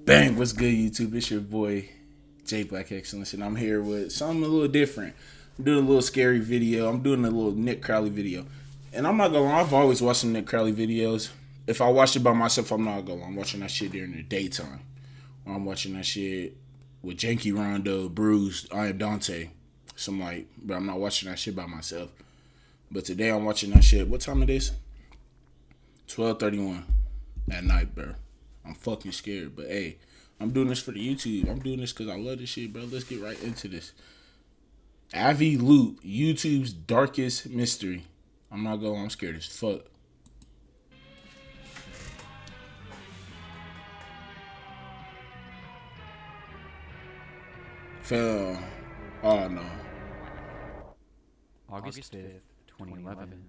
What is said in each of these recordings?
Bang, what's good, YouTube? It's your boy, jblackexcellence07, and I'm here with something a little different. I'm doing a little scary video. I'm doing a little Nick Crowley video. And I'm not gonna lie, I've always watched some Nick Crowley videos. If I watch it by myself, I'm not gonna lie. I'm watching that shit during the daytime. Or I'm watching that shit with Janky Rondo, Bruce, I Am Dante. But I'm not watching that shit by myself. But today I'm watching that shit. What time it is? 12:31 at night, bro. I'm fucking scared, but hey, I'm doing this for the YouTube. I'm doing this because I love this shit, bro. Let's get right into this. Aviloop, YouTube's darkest mystery. I'm not going. I'm scared as fuck. Fell. Oh no. August 5th, 2011.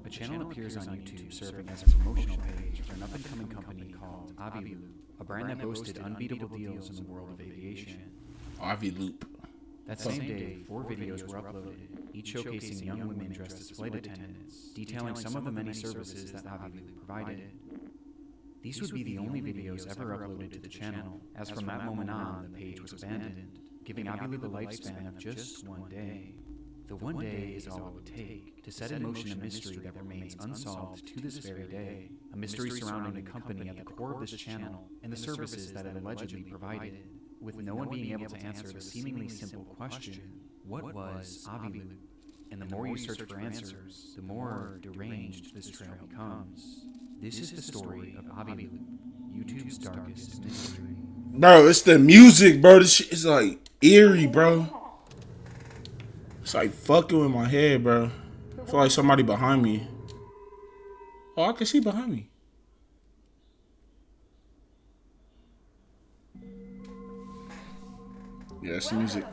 A channel appears on YouTube serving as a promotional page for an up-and-coming company called Aviloop, a brand that boasted unbeatable deals in the world of aviation. Aviloop. That same day, 4 videos were uploaded, each showcasing young women dressed as flight attendants, detailing some of the many services that Aviloop provided. These would be the only videos ever uploaded to the channel, as from that moment on, the page was abandoned, giving Aviloop a lifespan of just one day. The one day is all it would take to set in motion a mystery that remains unsolved to this very day, a mystery surrounding the company at the core of this channel and the services that it allegedly provided, with no one being able to answer the seemingly simple question, what was Aviloop? And the more you search for answers, the more deranged this trail becomes. This is the story of Aviloop, YouTube's darkest mystery. Bro, it's the music, bro. This shit is like eerie, bro. It's like fucking with my head, bro. I feel like somebody behind me. Oh, I can see behind me. Yeah, that's the music.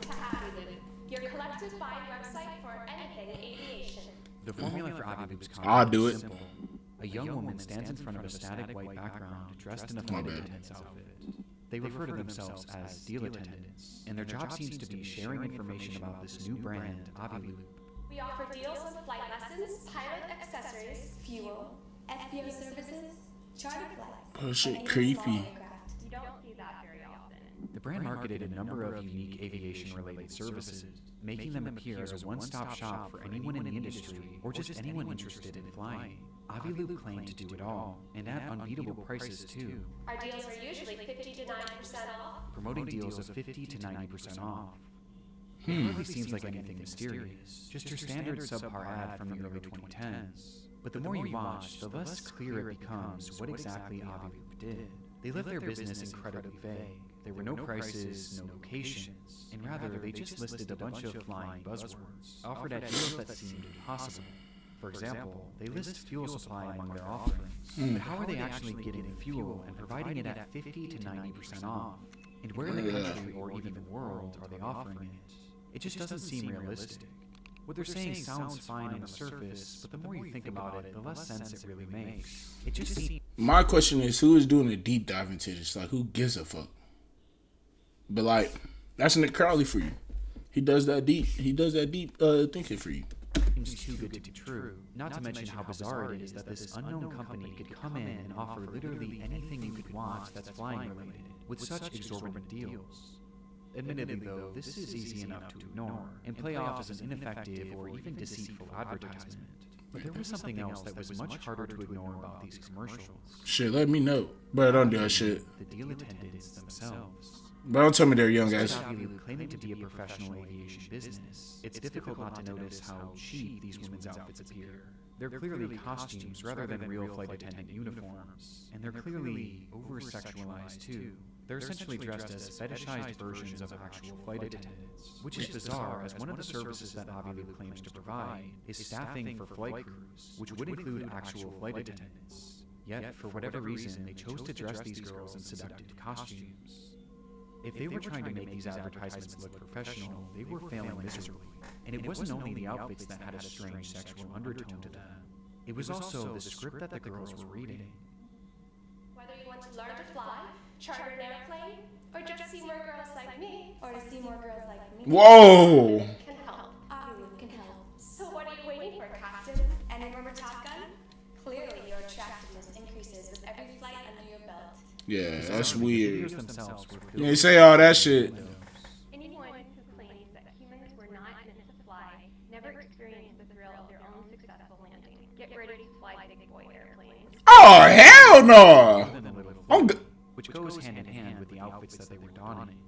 Your collective buying website for anything aviation. The formula for Aviloop's I'll concept do is it. simple. A young woman stands in front of a static white background dressed in a flight attendant's outfit. They refer to themselves as deal attendants, and their job seems to be sharing information about this new brand, Aviloop. We offer deals on flight lessons, pilot accessories, fuel, FBO services, charter flights. Oh, shit, and any creepy. small aircraft. You don't see that very often. The brand marketed a number of unique aviation-related services, making them appear as a one-stop shop for anyone in the industry or just anyone interested in flying. Aviloop claimed to do it all, and at unbeatable prices too, Our deals are usually 50 to 90% off. promoting deals of 50 to 90% off. It hardly seems like anything mysterious, just your standard subpar ad from the early 2010s. But the more you watch, the less clear it becomes what exactly Aviloop did. They left their business incredibly vague. There were no prices, no locations, and rather they just listed a bunch of flying buzzwords, offered at deals that seemed impossible. For example, they list fuel supply among their offerings, but how are they actually getting the fuel and providing it at 50 to 90% off? And where in the country or even the world are they offering it? It just doesn't seem realistic. What they're saying sounds fine on the surface, but the more you think about it, the less sense it really makes. It just seems... My question is, who is doing a deep dive into this? Like, who gives a fuck? But like, that's Nick Crowley for you. He does that deep. He does that deep thinking for you. Seems too good to be true. Not to mention how bizarre it is that this unknown company could come in and offer literally anything you could want that's flying related, with such exorbitant deals. Admittedly though, this is easy enough to ignore, and play off as an ineffective or even deceitful advertisement. But there was something else that was much harder to ignore about these commercials. Shit, let me know. Bro, don't do that shit. The deal attendants themselves. Bro, don't tell me they're young guys. Aviloop claiming to be a professional aviation business, it's difficult not to notice how cheap these women's outfits appear. They're clearly costumes rather than real flight attendant uniforms, and they're clearly over-sexualized too. They're essentially dressed as fetishized versions of actual flight attendants, which is bizarre as one of the services that Aviloop claims to provide is staffing for flight crews, which would include actual flight attendants. Yet, for whatever reason, they chose to dress these girls in seductive costumes. If they were trying to make these advertisements look professional, they were failing miserably. And it wasn't only the outfits that had a strange sexual undertone to them. It was also the script that the girls were reading. Whether you want to learn to fly, charter an airplane, or just see more girls like me, or to see more girls like me. Whoa! Can help. Aviloop can help. So what are you waiting for, Captain? And remember Top Gun? Clearly your attractiveness increases with every flight under your belt. Yeah, that's The weird. videos themselves were You ain't say all that shit. Anyone who claims that humans were not meant to fly never experienced the thrill of their own successful landing. Get ready to fly big boy airplanes. Oh, hell no. I'm good. which goes hand in hand with the outfits that they were donning.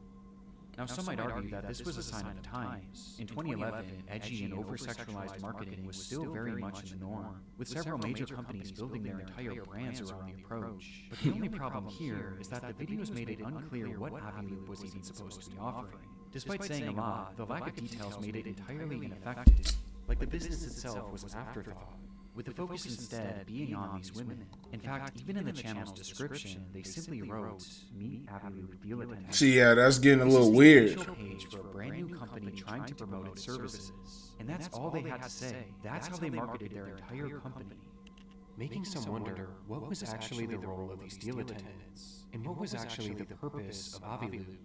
Now, some might argue that this was a sign of the times. In 2011, edgy and over-sexualized marketing was still very much in the norm, with several major companies building their entire brands around the approach. But the only problem here is that the videos made it unclear what Aviloop was even supposed to be offering. Despite saying a lot, the lack of details made it entirely ineffective, like the business itself was an afterthought, with the focus instead being on these women. In fact, even in the channel's description, they simply wrote, "Meet Aviloop deal attendant." See, yeah, that's getting a This little is the weird. official page for a brand new company trying to promote its services. And that's all they had to say. That's how they marketed their entire company. Making some wonder what was actually the role of these deal attendants, and what was actually the purpose of Aviloop.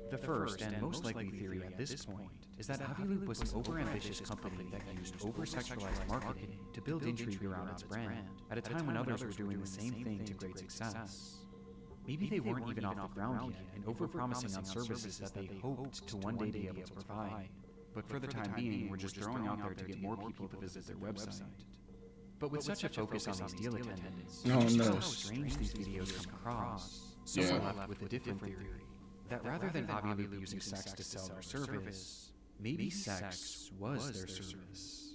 The first and most likely theory at this point is that Aviloop was an overambitious company that used over-sexualized marketing to build intrigue around its brand, at a time when others were doing the same thing to great success. Maybe they weren't even off the ground yet and over-promising on services that they hoped to one day be able to provide. But for the time being, we're just throwing out there to get more people to visit their website. But with such a focus on these deal attendants, Oh, it's just no. how strange these videos come across. So Yeah. we're left with a different theory, that rather than Aviloop using sex to sell their service, maybe sex was their service.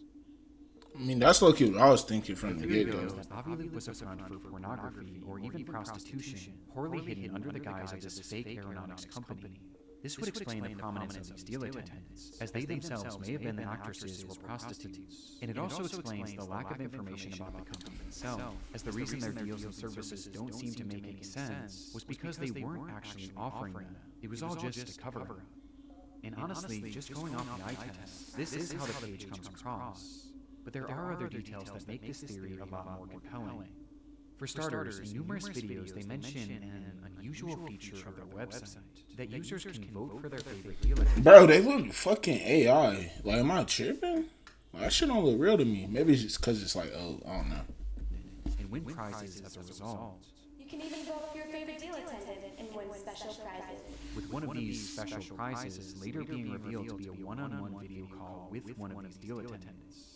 I mean, that's what I was thinking from the Theory get goes go. that Aviloop was a front for pornography or even prostitution, poorly hidden under the guise of this fake aeronautics company. This would explain the prominence of these deal attendants, as they themselves may have been the actresses or prostitutes. And it also explains the lack of information about the company itself, as the reason their deals and services don't seem to make any sense was because they weren't actually offering them. It was all just a cover-up. And honestly, just going off the eye test, this is how the page comes across. But there are other details that make this theory a lot more compelling. For starters, in numerous videos they mention an unusual feature of their website, that users can vote for their favorite deal attendant. Bro, they look fucking AI. Like, am I tripping? That shit don't look real to me. Maybe it's just because it's like, oh, I don't know. And win prizes as a result. You can even vote for your favorite deal attendant and win special prizes. With one of these special prizes later being revealed to be a one-on-one video call with one of these deal attendants.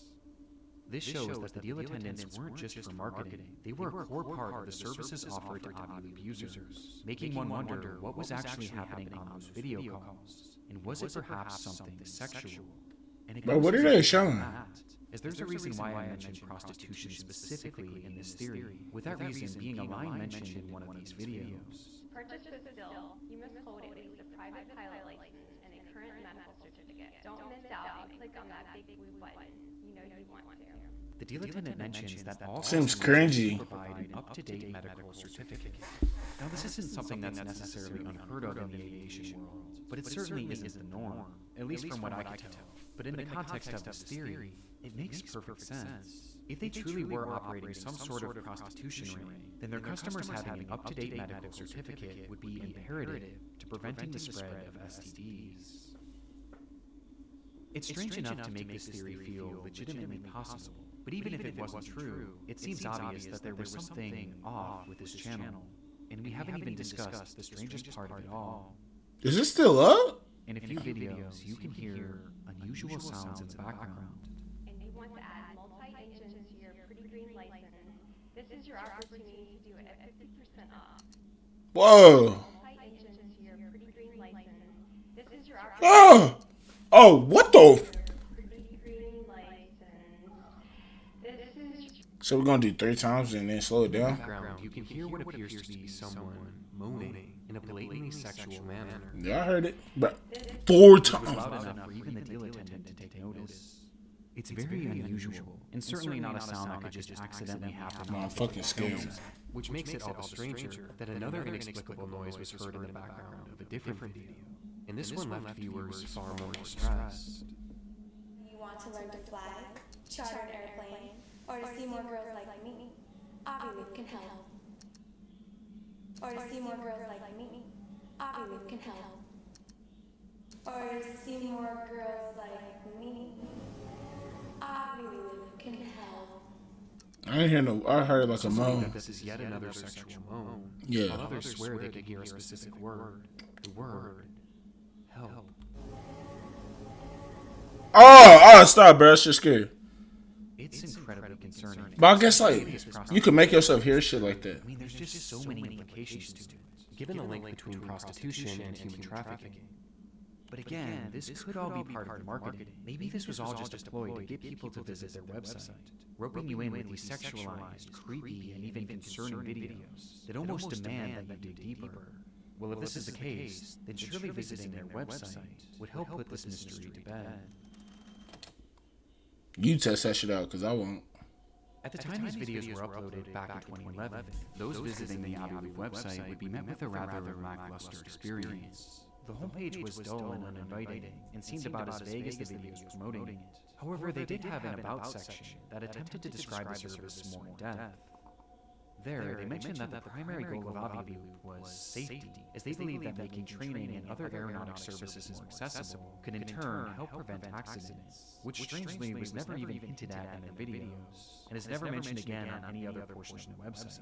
This shows that the deal attendants weren't just for marketing, they were a core part of the services offered to Aviloop users, making one wonder what was actually happening on those video calls, and was it perhaps something sexual? And it But what goes are they to showing? that, as there's a reason why I mentioned prostitution specifically in this theory, with that reason being a line mentioned in one of these videos. To purchase this still, you must hold at least a private pilot license and a current medical certificate. Don't miss out and click on that big blue button. You know you want to. The deal attendant mentions that all Seems customers cringy. provide an up-to-date medical certificate. Now, this isn't something that's necessarily unheard of in the aviation world, but it certainly isn't the norm, at least from what I can tell. But in the context of this theory, it makes perfect sense. If they truly were operating some sort of prostitution ring, then their customers having an up-to-date medical certificate would be imperative to preventing the spread of STDs. It's strange enough to make this theory feel legitimately possible. But even if it wasn't true, it seems obvious that there was something off with this channel. And we haven't even discussed the strangest part of it all. Is it still up? In a few videos, you can hear unusual sounds in the background. And you want to add multi-engines to your pretty green license, this is your opportunity to do it at 50% off. Whoa. Multi-engines to your pretty green license, this is your opportunity Oh. Oh, what the? pretty green license. This is So we're going to do 3 times and then slow it In the down? background, you can hear what appears to be someone moaning in a blatantly sexual manner. Yeah, I heard it. But 4 It was times. loud enough for even the deal attendant to take notice. It's very unusual, and certainly not a sound that could just accidentally happen. No, I'm fucking scared. Which makes it all the stranger that another inexplicable noise was heard in the background of a different video. And this one left viewers far more distressed. You want to learn to fly, charter an airplane, or to see more girls like me? Aviloop can help. Or to see more girls like me? Aviloop can help. Or to see more girls like me? Aviloop can help. I didn't hear no. I heard like a Some say moan. that this is yet another sexual moan. Yeah. While others swear they could hear a specific word. The word help. Oh, stop, bro. That's just scary. It's incredibly concerning. But I guess like you can make yourself hear shit like that. I mean, there's just so many implications to it, given the link between prostitution and human trafficking. But again, this could all be part of marketing. Maybe this was all just a ploy to get people to visit their website, roping you in with these sexualized, creepy, and even concerning videos that almost demand that you dig deeper. Well, if this is the case, then surely visiting their website would help put this mystery to bed. You test that shit out, because I won't. At the time these videos were uploaded back in 2011, those visiting the Aviloop website would be met with a rather lackluster experience. The homepage was dull and uninviting, and seemed about as vague as the videos promoting it. However, they did have an About section that attempted to describe the service more in depth. There, they mentioned that the primary goal of Aviloop was safety, as they believed that making training and other aeronautic services more accessible could in turn help prevent accidents, which strangely was never even hinted at in their videos, and is never mentioned again on any other portion of the website.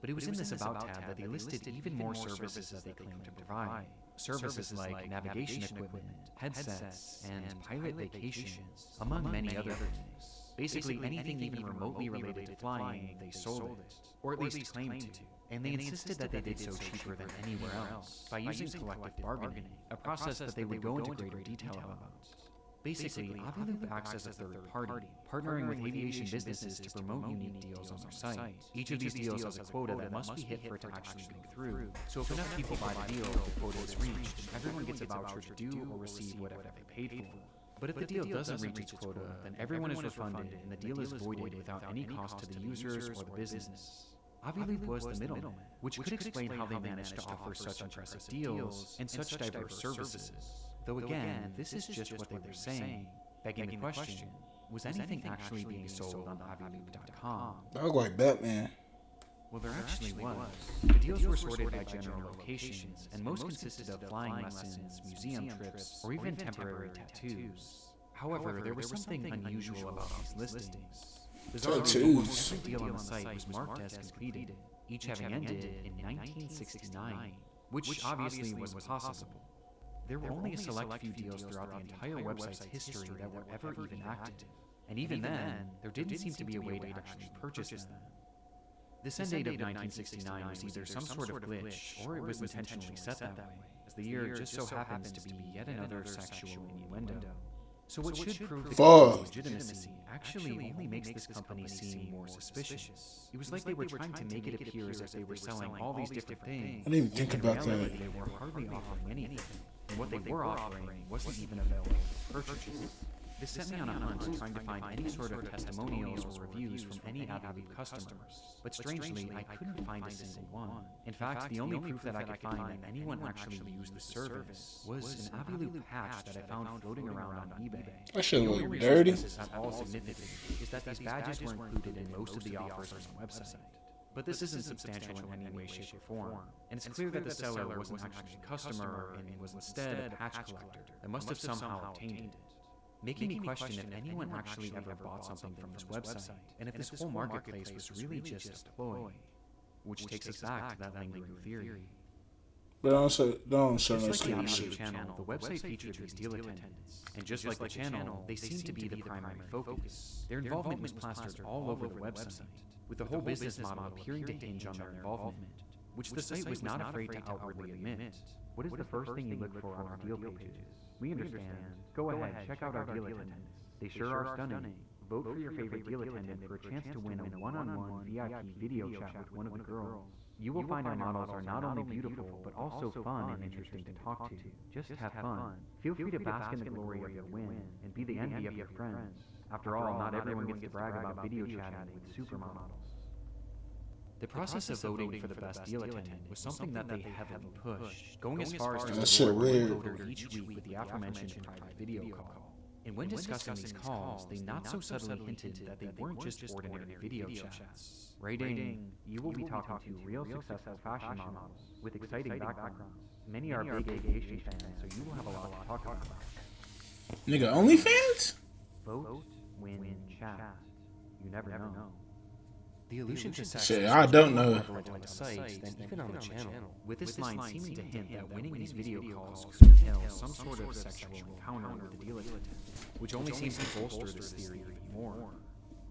But it was in this About tab that they listed even more services that they claimed to provide. Services like navigation equipment, headsets, and pilot vacations, among many other things. Basically anything even remotely related to flying, they sold it, or at least claimed to. And they insisted that they did so cheaper than anywhere else, by using collective bargaining, a process that they would go into greater detail about. Basically, Aviloop acts as a third party, partnering with aviation businesses to promote unique deals on their site. Each of these deals has a quota that must be hit for it to actually go through. So if enough people buy the deal, the quota is reached, everyone gets a voucher to do or receive whatever they paid for. But if the deal doesn't reach its quota, then everyone is refunded and the deal is voided without any cost to the users or the business. Aviloop was the middleman, which could explain how they managed to offer such impressive deals and such diverse services. Though again, this is just what they were saying, begging the question, was anything actually being sold on Aviloop.com? I look like Batman. Well, there actually was. The deals were sorted by general locations, and most consisted of flying lessons, museum trips, or even temporary tattoos. However, there was something unusual about these listings. Tattoos. Every deal on the site was marked as completed, each having ended in 1969, which obviously was possible. There were only a select few deals throughout the entire website's history that were ever even active, and even then, there didn't seem to be a way to actually purchase them. This end date of 1969 was either some sort of glitch, or it was intentionally set that way, as the year just so happens to be yet another sexual innuendo. So what should prove the company's legitimacy actually only makes this company seem more suspicious. It was like they were trying to make it appear as if they were selling all these different things. I didn't even think about that. They were hardly offering anything, and what they were offering wasn't even available for purchase. This set me on a hunt trying to find any sort of testimonials or reviews from any Aviloop customers, but strangely, I couldn't find a single one. In fact, the only proof that I could find that anyone actually used the service was an Aviloop patch that I found floating around on eBay. That shit look dirty. At all significant is that these badges were included in most of the offers on the website. But this isn't substantial in any way, shape, or form, and it's clear that the seller wasn't actually a customer and was instead a patch collector that must have somehow obtained it. Making me question if anyone actually ever bought something from this website, and if this whole marketplace was really just a ploy. Which takes us back to that lingering theory. But don't show no Just like the scary Aviloop shit. channel, the website featured these deal attendants, and just like the channel, they seemed to be the primary focus. Their involvement was plastered all over the website, with the whole business model appearing to hinge on their involvement, which the site was not afraid to outwardly admit. What is the first thing you look for on our deal pages? We understand. Go ahead, check out our deal attendants. They sure are stunning. Vote for your favorite deal attendant for a chance to win a one-on-one VIP video chat with one of the girls. You will find our models are not only beautiful, but also fun and interesting to talk to. Just have fun. Feel free to bask in the glory of your win and be the envy of your friends. After all, not everyone gets to brag about video chatting with supermodels. The process of voting for the best deal attendant was something that they heavily pushed, going as far as to That shit reward one weird. voter each week with the aforementioned private video call. And when discussing these calls, they not so subtly hinted that they weren't just ordinary video chats. Rating, you will be talking to real successful fashion models with exciting backgrounds. Many are big aviation fans, so you will have a lot to talk about. Nigga, OnlyFans? Vote, win, chat. You never know. The allusion to sex Shit, is I don't more know. prevalent on the site than even on the channel, with this line seeming to hint that winning these video calls could entail some sort of sexual encounter with the deal attendant, which only seems to bolster this theory even more.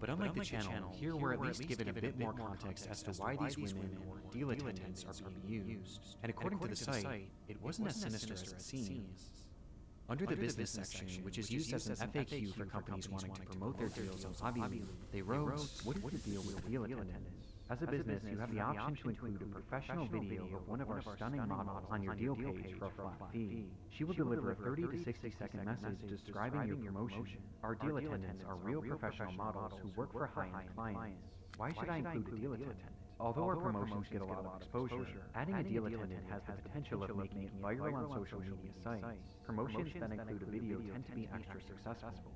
But unlike the channel, here we're at least given a bit more context as to why these women or deal attendants are being used. And according to the site, it wasn't as sinister as it seems. Under the business section, which is used as an FAQ for companies wanting to promote their deals on Aviloop, they wrote, "What's the deal with deal attendants? As a business, you have the option to include a professional video of one of our stunning models on your deal page for a flat fee. She will deliver a 30 to 60 second message describing your promotion. Our deal attendants are real professional models who work for high-end clients. Why should I include a deal attendant? Although our promotions get a lot of exposure, adding a deal attendant has the potential of making it viral on social media sites. Promotions that include a video tend to be extra successful."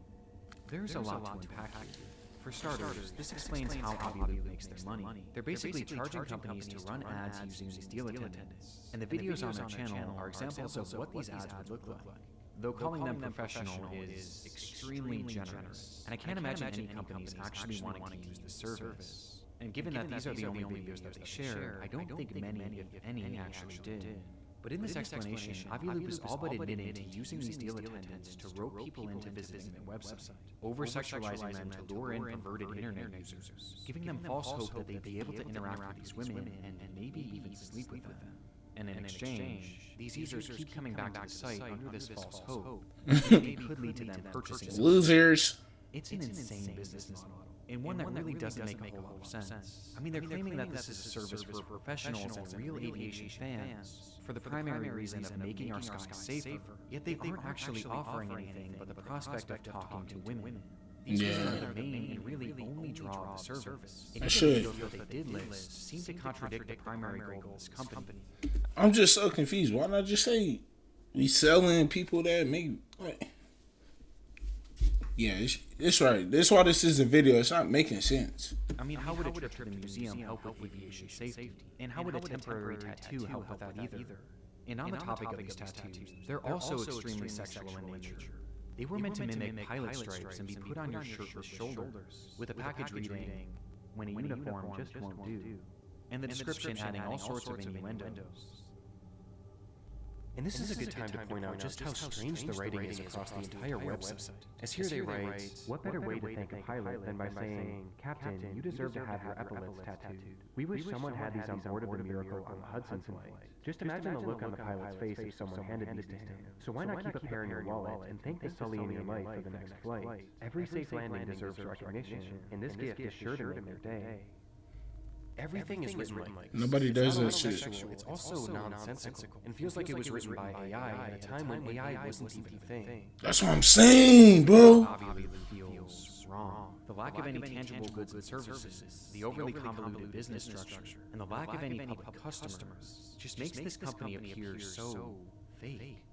There's a lot to unpack here. For starters, this explains how Aviloop makes their money. They're basically charging companies to run ads using these deal attendants, and the videos on their channel are examples of what these ads would look like. Though calling them professional is extremely generous, and I can't imagine any companies actually wanting to use this service. And given that these are the only videos that they share, I don't think many, if any, actually did. But in this explanation, Aviloop is all but admitting to using these deal attendants to rope people into visiting their website, over-sexualizing them to lure in perverted internet users, giving them false hope that they'd be able to interact with these women and maybe even sleep with them. And in exchange, these users keep coming back to the site under this false hope, which maybe could lead to them purchasing Losers. It's an insane business model, and one that really doesn't make a whole lot of sense. I mean, they're claiming that this is a service for professionals and real aviation fans, for the primary reason of making our skies safer, yet they aren't actually offering anything but the prospect of talking to women. These are the main and really only draw of the service. And even the videos that they did list seem to contradict the primary goal of this company. I'm just so confused. Why not just say we selling people that make like? Yeah, it's right. That's why this is a video. It's not making sense. I mean, how would a trip to the museum help with aviation safety? And how would a temporary tattoo help with that either? And on the topic of these tattoos, they're also extremely sexual in nature. They were meant to mimic pilot stripes and be put on your shirtless shoulders, with a package reading, "When a uniform just won't do," and the description adding all sorts of innuendos. And this is a good time to point out just how strange the writing is across the entire website. As here they write, "What better way to thank a pilot than by saying, 'Captain, you deserve to have your epaulets tattooed. We wish someone had these on board of the Miracle on the Hudson flight.' Just imagine the look on the pilot's face if someone handed these to him. So why not keep a pair in your wallet and thank the Sully in your life for the next flight? Every safe landing deserves recognition, and this gift is sure to make their day." Everything is written like Nobody does that shit. It's also nonsensical and feels like it was written by AI at a time when AI wasn't even a thing. That's what I'm saying, bro. Aviloop feels wrong. The lack of any tangible goods and services, the overly convoluted business structure, and the lack of any public customers just makes this company appear so fake.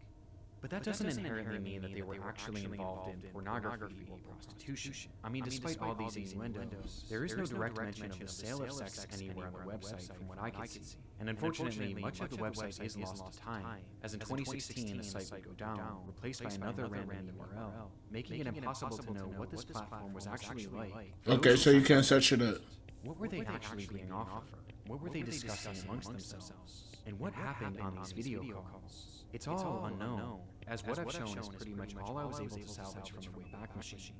But that doesn't inherently mean that they were actually involved in pornography or prostitution. I mean, despite all these innuendos, there is no direct mention of the sale of sex anywhere on the website from what I can see. And unfortunately, much of the website is lost to time, as in 2016 the site would go down, replaced by another random URL, making it impossible to know what this platform was actually like. Okay, so you can't search it up. What were they actually being offered? What were they discussing amongst themselves? And what happened on these video calls? It's all unknown, as what I've shown is pretty much all I was able to salvage from the Wayback Machine.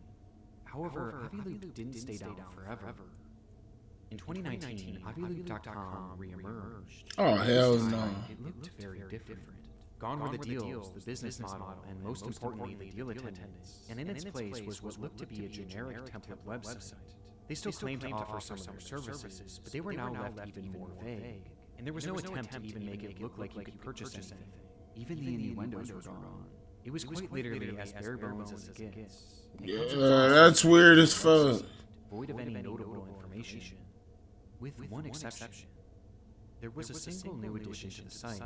However, Aviloop didn't stay down forever. In 2019, Aviloop.com re-emerged. Oh, hell no. It looked very different. Gone were the deals, the business model, and most importantly, the deal attendants. And in its place was what looked to be a generic template website. They still claimed to offer some of their services, but they were now left even more vague. And there was no attempt to even make it look like you could purchase anything. Even the innuendos were gone. It was quite literally as bare bones as it gets. Yeah, that's weird as fuck. Void of any notable information. With one exception. There was a single new addition to the site,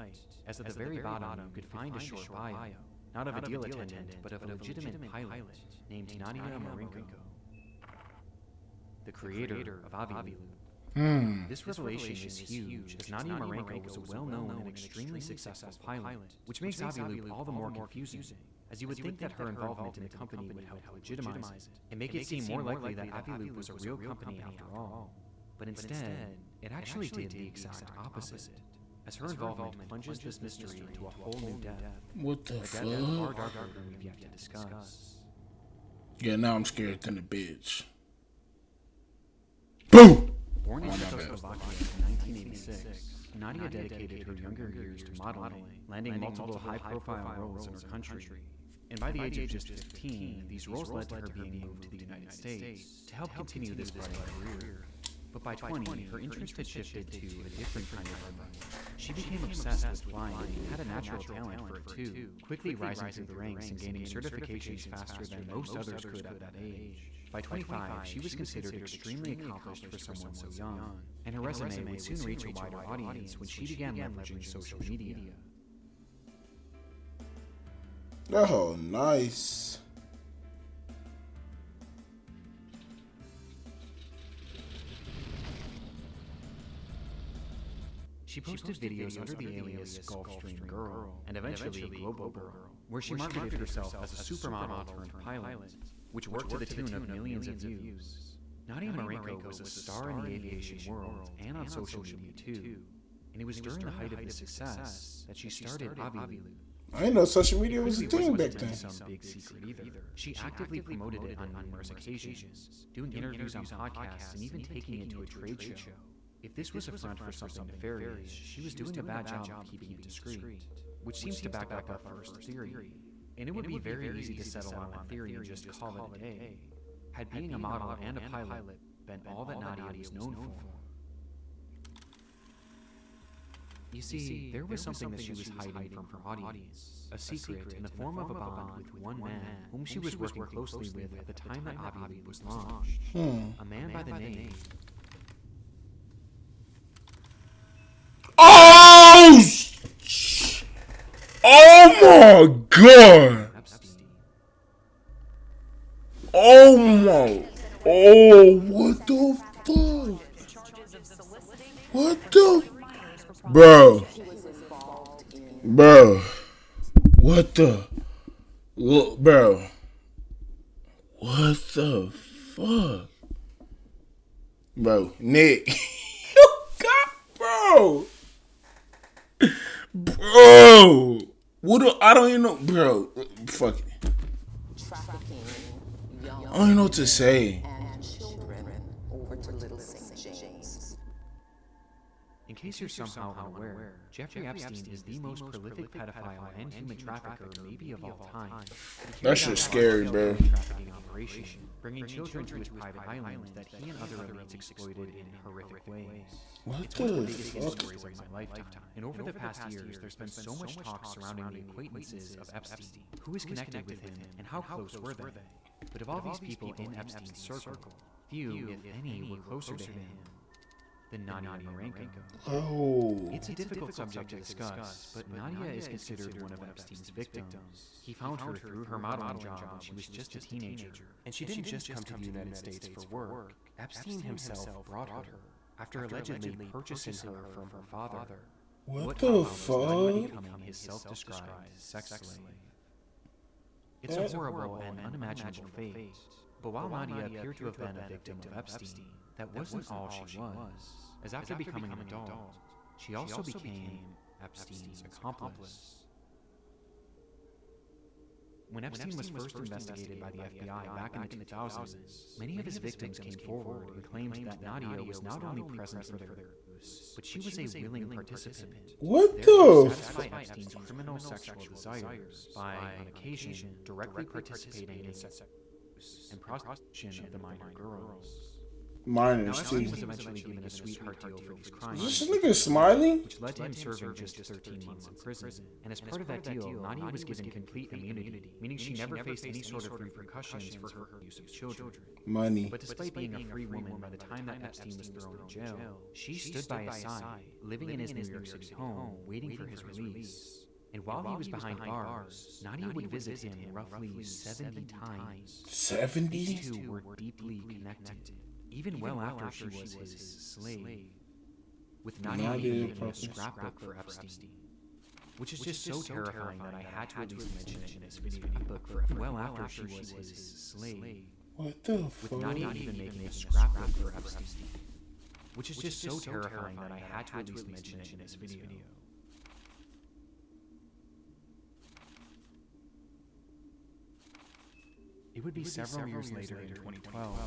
as at the very bottom you could find a short bio, not of a deal attendant, but of a legitimate pilot named Nadia Marinko, the creator of Aviloop. This revelation is huge, as Nadia Marinko was a well-known and extremely successful pilot, which makes Aviloop all the more confusing, as you would think that her involvement in the company would help legitimize it, and make it seem more likely that Aviloop was a real company after all. But instead, it actually did the exact opposite, as her involvement plunges this mystery into a whole new depth. What the A depth fuck? far darker than we've yet to discuss. Yeah, now I'm scared than a bitch. Boom! Born in Czechoslovakia in 1986, Nadia dedicated her younger years to modeling, landing multiple high-profile roles in her country. And by the age of just 15, these roles led to her being moved to the United States to help continue this bright career. But by 20, her interest had shifted to a different kind of life. She became obsessed with flying and had a natural talent for it too, quickly rising through the ranks and gaining certifications faster than most others could at that age. By 25, she was considered extremely accomplished for someone so young, and her resume would soon reach a wider audience when she began leveraging social media. Oh, nice. She posted videos under the alias Gulfstream Girl and eventually Global Girl, where she marketed herself as a supermodel turned pilot, which worked to the tune of millions of views. Nadia Marenko was a star in the aviation world and on social media too, and it was during the height of this success that she started Aviloop. I didn't know social media was a thing back then. Some big secret either. She actively promoted it on numerous occasions, doing interviews on podcasts and even taking it to a trade show. If this was a front for something nefarious, she was doing a bad job of keeping it discreet, which seems to back up our first theory. And it would be very easy to settle on that theory and just call it a day, had being a model and a pilot been all that Nadia was known for. You see, there was something that she was hiding from her audience, a secret in the form of a bond with one man whom she was working closely with at the time that Aviloop was launched. A man by the name... Oh my god! Oh my! Oh, what the fuck? What the? Bro. What the? Look, bro. What the fuck? Bro, Nick. You got, bro. Bro. I don't even know, bro. Fuck it. I don't even know what to say. In case you're somehow unaware, Jeffrey Epstein is the most prolific pedophile and human trafficker maybe of all time. That shit's scary, bro. Bringing children to his private island that he and other elites exploited in horrific ways. What It's one of the the biggest fuck? stories of my lifetime. And over the past years, there's been so much talk surrounding the acquaintances of Epstein. Who is connected with him, and how close were they? But of all these people in Epstein's circle, few, if any, were closer to him than Nadia Marenko. Oh. It's a difficult subject to discuss, but Nadia is considered one of Epstein's victims. He found her through her modeling job when she was just a teenager. And she didn't just come to the United States for work. Epstein himself brought her, after allegedly purchasing her from her father. What the fuck? Becoming his self-described sex slave. It's a horrible and unimaginable fate. But while Nadia appeared to have been a victim of Epstein, that wasn't all she was. As after becoming an adult, she also became Epstein's accomplice. When Epstein was first investigated by the FBI back in the 2000s, many of his victims came forward and claimed that Nadia was not only present for their use, but she was a willing participant. What Therefore, the? satisfy Epstein's criminal sexual desires by, on occasion, directly participating in sex and prostitution of the minor girls. Minors Epstein too. was eventually given a sweetheart deal for these crimes, Is this nigga smiling? which led to him serving just 13 months in prison. And as part of that deal, Nadia was given complete immunity, meaning she never faced any sort of repercussions for her use of children. Money. But despite being a free woman by the time that Epstein was thrown in jail, she stood by his side, living in his New York City home, waiting for his release. And while he was behind bars, Nadia would visit him roughly 70 times. 70? These two were deeply connected, even well after she was his slave. With Nadia even making a scrapbook for Epstein, which is just so terrifying that I had to at least mention it in this video. Well after she was his slave. What the With fuck? Nadia even making a scrapbook for Epstein. which is just so terrifying that I had to at least mention it in this video. It would be several years later in 2012,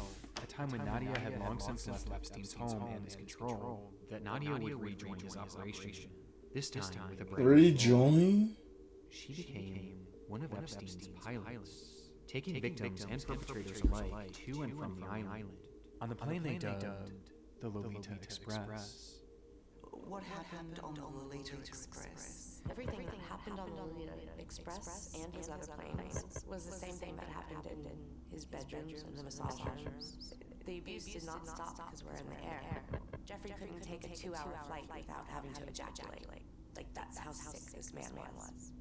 a time when Nadia had long since left Epstein's home and his control, that Nadia would rejoin his operation. This time with a brand new Rejoin? she became one of Epstein's pilots, taking victims and perpetrators alike to and from the island. On the plane they dubbed the Lolita Express. What happened on the Lolita Express? Everything that happened on the Lolita Express and his other planes was the same thing that happened in his bedrooms and the massage rooms. The abuse did not stop because we're in the air. Jeffrey couldn't take a 2-hour flight without having to ejaculate. Like, that's how sick this man was.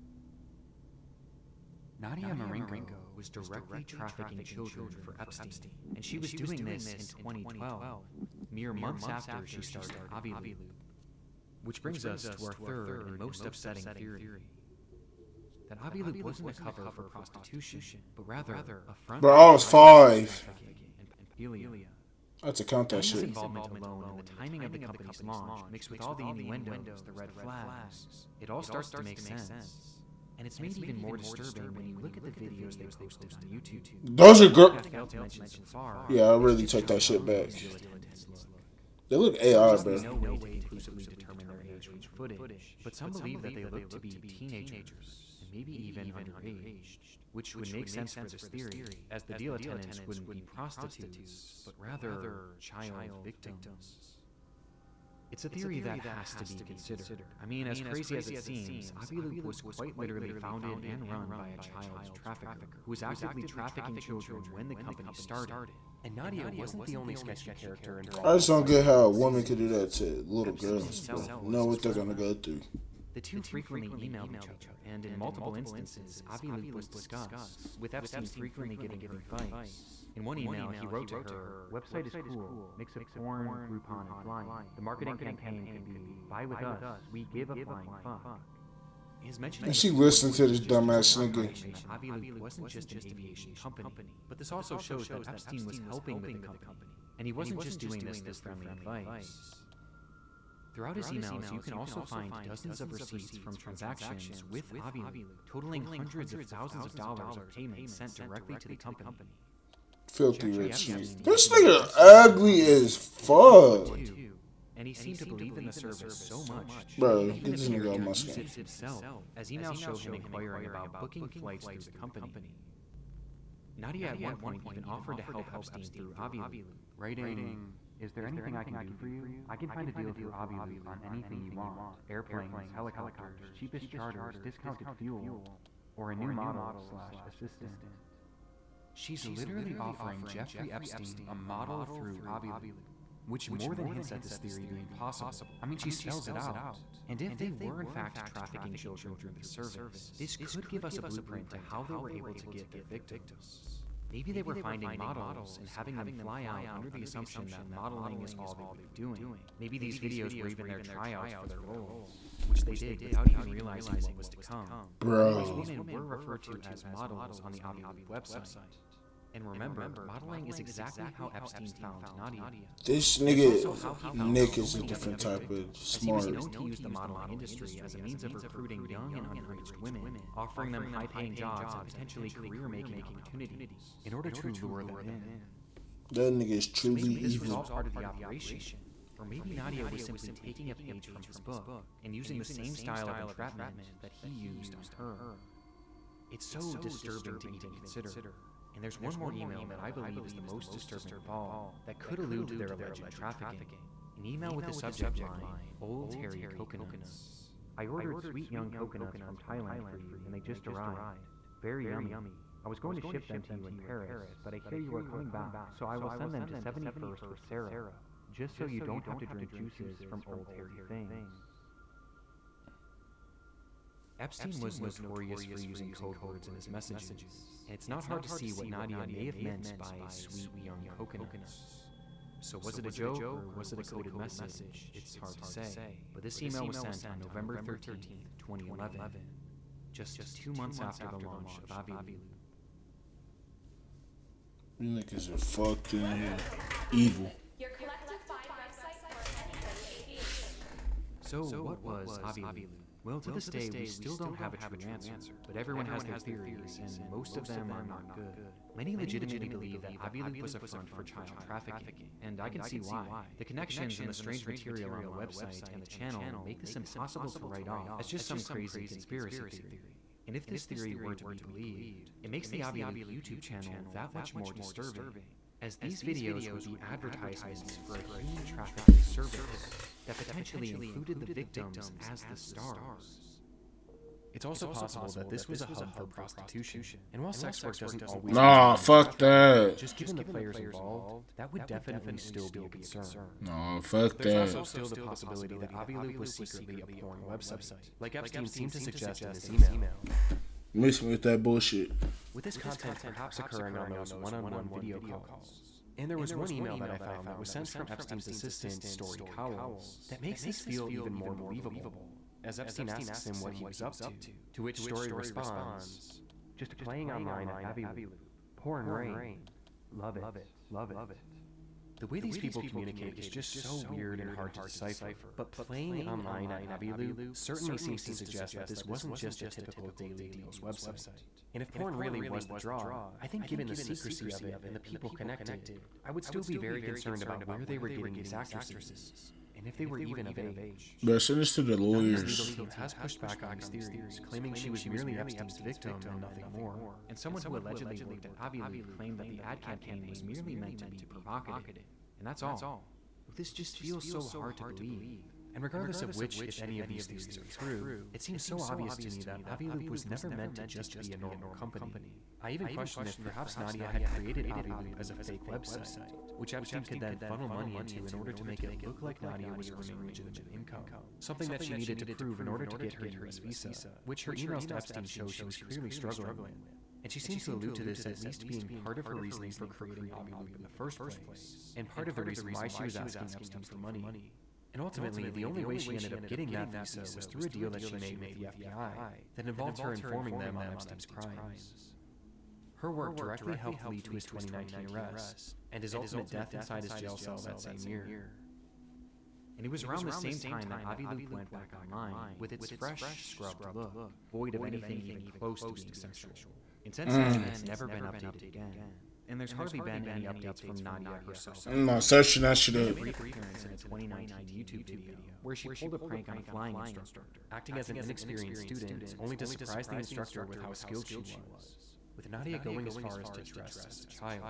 Nadia Marinko was directly trafficking children for Epstein, and she was doing this in 2012, mere months after she started Aviloop. Which brings us to our third and most upsetting theory. That Aviloop wasn't a cover for prostitution, but rather a front. Bro, I was 5. And pedophilia. I had to count that Nadia's shit. involvement alone and the timing of the company's launch, mixed with all the innuendos, the red flags, it all starts to make sense. And it's made even more disturbing when you look at the videos they posted on YouTube. Those are good. Failed to mention so far. Yeah, I really take that shit back. They look AI, bro. No way to conclusively determine their age from the footage, but some believe that they look to be teenagers, and maybe even underage, which would make sense for this theory, as the deal attendants wouldn't be prostitutes, but rather child victims. It's a theory that has to be considered. I mean, as crazy as it seems, Aviloop was quite literally founded and run by a child trafficker who was actively trafficking children when the company started. And Nadia wasn't the only sketchy character involved. I just don't get how a woman could do that to little girls, bro. Know what they're gonna go through. The two frequently emailed each other, and in multiple instances, Aviloop was discussed, with Epstein frequently giving her advice. In one email, he wrote to her, "Website is cool, mix of porn, Groupon, and flying. The marketing campaign can be, buy with us, we give a flying fuck." His mention And she listened to this dumbass nigga. Aviloop wasn't just an aviation company, but this also shows that Epstein was helping with the company, and he wasn't just doing this through friendly advice. Throughout his emails, you can also find dozens of receipts from transactions with Aviloop, totaling hundreds of thousands of dollars of payments sent directly to the company. Filthy rich nigga. This nigga ugly as fuck. And he seemed to believe in the service so much, Bro, get this nigga off my use screen. it himself, as emails show him inquiring about booking flights through the company. Nadia at one point even offered to help Epstein through Aviloop, writing, "Is there anything I can do for you? I can find a deal through Aviloop on anything you want. Airplanes, helicopters, cheapest charters, discounted fuel, or a new model/assistant." She's literally offering Jeffrey Epstein a model through Aviloop, which more than hints at this theory being possible. I mean, she spells it out. And if they were in fact trafficking children through the service, this could give us a blueprint to how they were able to get their victims. Maybe they were finding models and having them fly out under the assumption that modeling is all they would be doing. Maybe these videos were even their tryouts for their roles, which they did without even realizing what was to come. Bro. These women were referred to as models on the Aviloop website. And remember, modeling is exactly how Epstein found Nadia. This nigga, Nick, is a different type of As he was smart. known to use the modeling industry as a means of recruiting young and underage women, offering them high-paying jobs and potentially career-making opportunities in order to lure them in. That nigga is truly Maybe this was all evil. part of the operation. Or maybe Nadia was simply taking a page from his book and using the same style of entrapment that he used on her. It's so disturbing to even consider. And there's one more email that I believe is the most disturbing of all that could allude to their alleged trafficking. An email with the subject line, "Old Terry Coconuts." I ordered sweet young coconuts from Thailand for you, and they just arrived. Very yummy. I was going to ship them to you in Paris, but I hear you are coming back, so I will send them to 71st for Sarah, just so you don't have to drink juices from Old Terry things. Epstein was notorious for using code words in his messages, and it's not hard to see what Nadia may have meant by sweet young coconuts. So was it a joke or was it a coded message? It's hard to say, but this email was sent on November 13th, 2011, just 2 months after the launch of Aviloop. You niggas are fucked in here. Evil. Your collective 5 website So what was Aviloop? Well, to this day, we still don't have a true answer, but everyone has their theories, and most of them are not good. Many legitimately believe that Aviloop was a front for child trafficking, and I can see why. The connections and the strange material on the website and the channel make this impossible to write off as just some crazy conspiracy theory. And if this theory were to be believed, it makes the Aviloop YouTube channel that much more disturbing, as these videos would be advertisements for a human trafficking service that potentially included the victims as the stars. It's also possible that this was a hub for prostitution, and while sex work doesn't always... Nah, fuck that. Just given the players involved, that would definitely still be a concern. No, fuck There's that. also still the possibility that Aviloop was secretly a porn website, like Epstein seemed to suggest in his email. Miss me with that bullshit. With this content perhaps occurring on those one-on-one video calls. And there was one email that I found that was sent from Epstein's assistant, Story Cowles, that makes this feel even more believable, as Epstein asks him what he was up to which Story responds, "Just playing online at Aviloop. Pouring rain. Love it. Love it." The way these people communicate is just so weird and hard to decipher, but playing online at Aviloop certainly seems to suggest that this wasn't just a typical Daily Deals website. And if porn really was the draw, I think given the secrecy of it and the people connected, I would still be very concerned about where they were getting these actresses, and if they were even of age. But send this to the The lawyers. legal team has pushed back on these theories, claiming she was merely Epstein's victim and nothing more. And someone who allegedly worked at Aviloop claimed that the ad campaign was merely meant to be provocative. And that's all. This just feels so hard to believe. And regardless of which, if any of these theories are true, it seems so obvious to me that Aviloop was never meant to just be a normal company. I even question if perhaps Nadia had created Aviloop as a fake website, which Epstein could then funnel money into in order to make it look like Nadia was earning legitimate income, something that she needed to prove in order to get her US visa, which her emails to Epstein show she was clearly struggling with. And she seems to allude to this at least being part of her reasoning for creating Aviloop in the first place, and part of the reason why she was asking Epstein for money. And ultimately, the only way she ended up getting that visa was through a deal that she made with the FBI that involved her informing them on Epstein's crimes. Her work directly helped lead to his 2019 arrest, and his ultimate death inside his jail cell that same year. And it was around the same time that Aviloop went back online with its fresh, scrubbed look, void of anything even close to being sexual. And since then, it's never been updated again. And there's hardly been any updates from Nadia herself. I'm not searching that shit A up. brief appearance in a 2019 YouTube video where she pulled a prank on a flying instructor, acting as an inexperienced student, only to surprise the instructor with how skilled she was, with Nadia going as far as to dress as a child.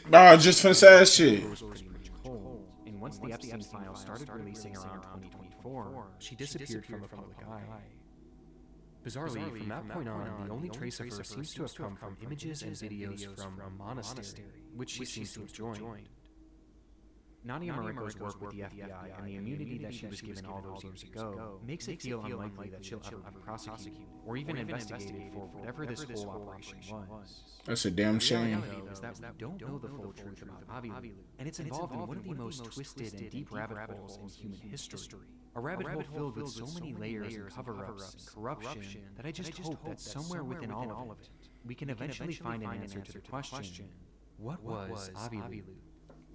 Nah, just finna say that shit. It was pretty much cold, and once the Epstein files started releasing around 2024, she disappeared from the public eye. Bizarrely, from that point on, the only trace of her seems to have come from images and videos from a monastery, which she seems to have joined. Nadia Mariko's work with the FBI and the immunity that she was given all those years ago makes it feel unlikely that she'll ever be prosecuted or even investigated for whatever this whole operation was. That's a damn The shame. reality is that we don't know the full truth about Aviloop, and it's involved in one of the most twisted and deep rabbit holes in human history. A rabbit hole filled with so many layers and cover-ups and corruption that I just hope that somewhere within all of it, we can eventually find an answer to the question, what was Aviloop?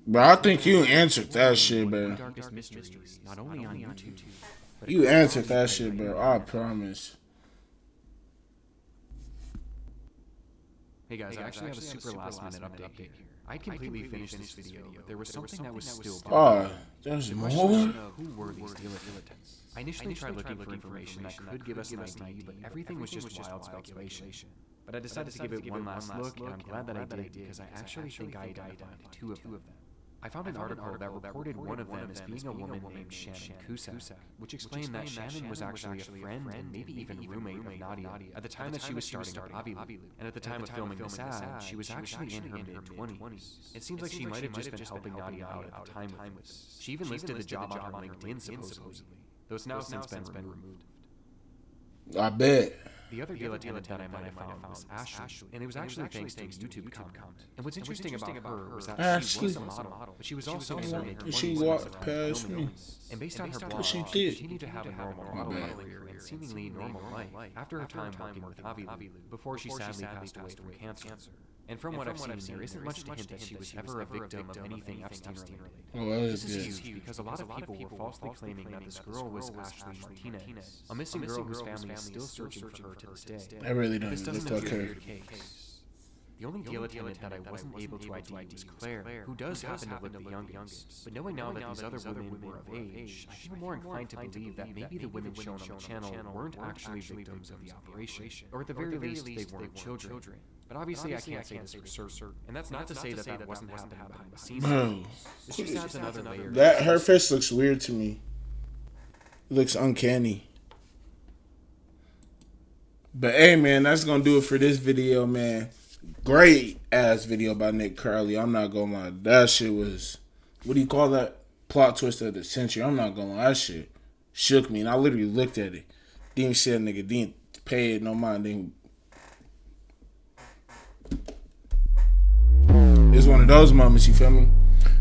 But I think you answered that shit, bro. Darkest mysteries, not only on YouTube, but You answered that shit, bro. I promise. Hey guys, I actually have a super last minute update here. I completely finished this video. There was something that was still Oh, there's more? who were these dilettantes? I initially tried looking for information that could give us an ID, but everything was just wild speculation. But I decided to give it one last look, and I'm glad that I did because I actually think I identified two of them. I found an article that reported one of them as being a woman named Shannon Cusack, which explained that Shannon was actually a friend and maybe even roommate of Nadia at the time that she was starting up Aviloop. And at the time of filming this ad, she was actually in her mid-20s. It seems like she might have just been helping Nadia out at the time with this. She even listed the job on her LinkedIn supposedly, though it's now since been removed. I bet. The other dilettante that I might have found was Ashley, and it was actually thanks to a YouTube comment. And what's interesting about her was that she was a model, but she was also in her mid-20s. She walked past me. And based on her blog, she she did. continued to have a normal modeling career and seemingly normal life after her time working with Aviloop, before she sadly passed away from cancer. And from what I've seen, there isn't much to hint that she was ever a victim of anything Epstein-related. Oh, well, This is huge because a lot of people were falsely claiming that this girl was Ashley Martinez, a missing girl whose family is still searching for her to this day. I really don't This even doesn't look appear her. to be the case. The only deal attendant that I wasn't able to ID was Claire, who does happen to look the youngest. But knowing now that these other women were of age, I feel more inclined to believe that maybe the women shown on the channel weren't actually victims of the operation, or at the very least, they weren't children. But obviously, I can't say this for certain, and that's not to say that that wasn't happening behind the scenes. Bro, This just adds another layer. that her face looks weird to me. It looks uncanny. But hey, man, that's gonna do it for this video, man. Great ass video by Nick Crowley. I'm not gonna lie, that shit was, what do you call that? Plot twist of the century. I'm not gonna lie, that shit shook me, and I literally looked at it. Didn't say that nigga didn't pay it no mind. It's one of those moments, you feel me?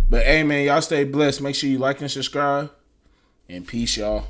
But hey, man, y'all stay blessed. Make sure you like and subscribe. And peace, y'all.